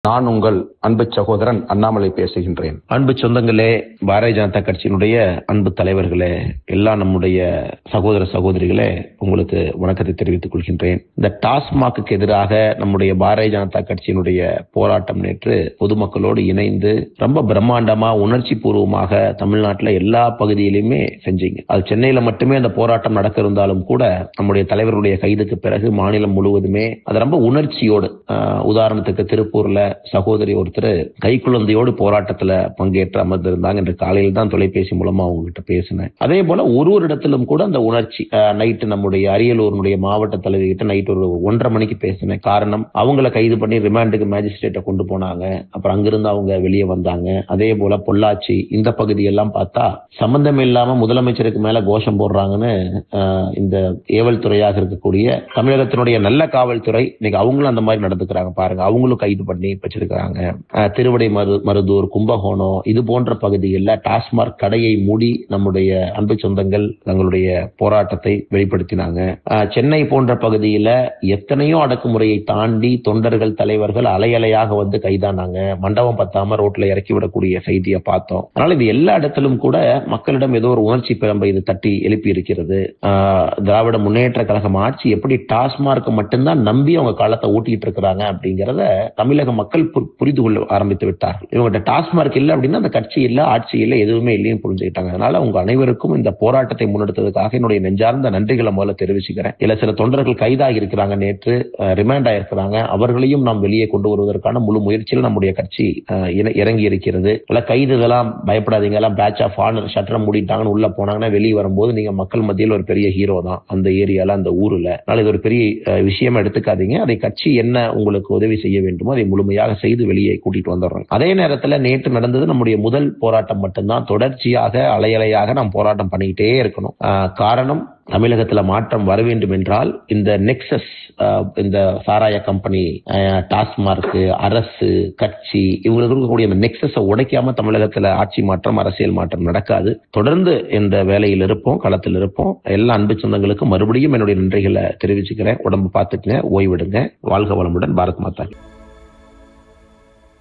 நான் உங்கள் அன்பு சகோதரன் அண்ணாமலை பேசுகின்றேன். அன்பு சொந்தங்களே, பாரதிய ஜனதா கட்சியினுடைய அன்பு தலைவர்களே, எல்லா நம்முடைய சகோதர சகோதரிகளே, உங்களுக்கு வணக்கத்தை தெரிவித்துக் கொள்கின்றேன். இந்த டாஸ்மாக்கு எதிராக நம்முடைய பாரதிய ஜனதா கட்சியினுடைய போராட்டம் நேற்று பொதுமக்களோடு இணைந்து ரொம்ப பிரம்மாண்டமா உணர்ச்சி பூர்வமாக தமிழ்நாட்டில் எல்லா பகுதியிலுமே செஞ்சீங்க. அது சென்னையில மட்டுமே அந்த போராட்டம் நடக்க இருந்தாலும் கூட நம்முடைய தலைவருடைய கைதுக்கு பிறகு மாநிலம் முழுவதுமே அது ரொம்ப உணர்ச்சியோடு, உதாரணத்துக்கு திருப்பூர்ல சகோதரி ஒருத்தர் கைக்குழந்தையோடு போராட்டத்துல பங்கேற்று அமர்ந்திருந்தாங்க. இன்று காலையில் தான் தொலைபேசி மூலமா அவங்க கிட்ட பேசினேன். அதே போல ஒரு இடத்திலும் கூட அந்த உணர்ச்சி, நைட்டு நம்முடைய அரியலூருடைய மாவட்ட தலைவி கிட்ட நைட்டு ஒரு 1:30 மணிக்கு பேசினேன். காரணம், அவங்களை கைது பண்ணி ரிமாண்டுக்கு மேஜிஸ்ட்ரேட்டை கொண்டு போனாங்க. அப்புறம் அங்கிருந்து அவங்க வெளியே வந்தாங்க. அதே போல பொள்ளாச்சி இந்த பகுதியெல்லாம் பார்த்தா சம்பந்தம் இல்லாம முதலமைச்சருக்கு மேல கோஷம் போடுறாங்கன்னு இந்த ஏவல் துறையாக இருக்கக்கூடிய தமிழகத்தினுடைய நல்ல காவல்துறை இன்னைக்கு அவங்களும் அந்த மாதிரி நடந்துக்கிறாங்க. பாருங்க, அவங்களும் கைது பண்ணி வச்சிருக்காங்க. திருவிடை மருதூர், கும்பகோணம் இது போன்ற பகுதிகளில் டாஸ்மாக் கடையை மூடி நம்முடைய அன்பு சொந்தங்கள் தங்களுடைய போராட்டத்தை வெளிப்படுத்தினாங்க. சென்னை போன்ற பகுதியில எத்தனையோ அடக்குமுறையை தாண்டி தொண்டர்கள் தலைவர்கள் அலையலையாக வந்து கைதானாங்க. மண்டபம் பத்தாம ரோட்ல இறக்கி விடக்கூடிய செய்தியை பார்த்தோம். அதனால இது எல்லா இடத்திலும் கூட மக்களிடம் ஏதோ ஒரு உணர்ச்சி பிழம்பை இது தட்டி எழுப்பி இருக்கிறது. திராவிட முன்னேற்ற கழகம் ஆட்சி எப்படி டாஸ்மார்க் மட்டும்தான் நம்பி அவங்க காலத்தை ஊட்டிட்டு இருக்கிறாங்க அப்படிங்கறத தமிழக மக்கள் புரிந்து கொள்ள ஆரம்பித்து விட்டார்கள். இவங்ககிட்ட டாஸ்மார்க் இல்லை அப்படின்னா அந்த கட்சி இல்லை, ஆட்சி இல்லை, எதுவுமே இல்லைன்னு புரிஞ்சுக்கிட்டாங்க. அதனால உங்க அனைவருக்கும் இந்த போராட்டத்தை முன்னெடுத்ததுக்காக என்னுடைய நெஞ்சார்ந்த நன்றிகளை முதல்ல தெரிவிச்சுக்கிறேன். இல்ல சில தொண்டர்கள் கைதாகி இருக்கிறாங்க, நேற்று ரிமாண்ட் ஆயிருக்கிறாங்க. அவர்களையும் நாம் வெளியே கொண்டு வருவதற்கான முழு முயற்சியில் நம்முடைய கட்சி இறங்கி இருக்கிறது. கைதுகளாம் பயப்படாதீங்க, எல்லாம் பேட்ச் ஆஃப் ஆனர், ஷட்டரை மூடிட்டாங்கன்னு உள்ள போனாங்கன்னா வெளியே வரும்போது நீங்க மக்கள் மத்தியில் ஒரு பெரிய ஹீரோ தான் அந்த ஏரியால, அந்த ஊர்ல. அதனால இது ஒரு பெரிய விஷயமா எடுத்துக்காதீங்க. அதை கட்சி என்ன உங்களுக்கு உதவி செய்ய வேண்டுமோ அதை முழுமையாக செய்து வெளியே கூட்டிட்டு வந்துடுறோம். அதே நேரத்தில் நேற்று நடந்தது நம்முடைய முதல் போராட்டம் மட்டும்தான். தொடர்ச்சியாக அலையலையாக நாம் போராட்டம் பண்ணிக்கிட்டே இருக்கணும். காரணம், தமிழகத்தில் மாற்றம் வர வேண்டும் என்றால் இந்த நெக்சஸ், இந்த சாராய கம்பெனி, டாஸ்மார்க், அரசு, கட்சி, இவங்களுக்கு இருக்கக்கூடிய இந்த நெக்சஸை உடைக்காம தமிழகத்தில் ஆட்சி மாற்றம், அரசியல் மாற்றம் நடக்காது. தொடர்ந்து இந்த வேலையில் இருப்போம், களத்தில் இருப்போம். எல்லா அன்பு சொந்தங்களுக்கும் மறுபடியும் என்னுடைய நன்றிகளை தெரிவிச்சுக்கிறேன். உடம்பு பார்த்துக்குங்க, ஓய்விடுங்க. வாழ்க வளமுடன். பாரத் மாதா.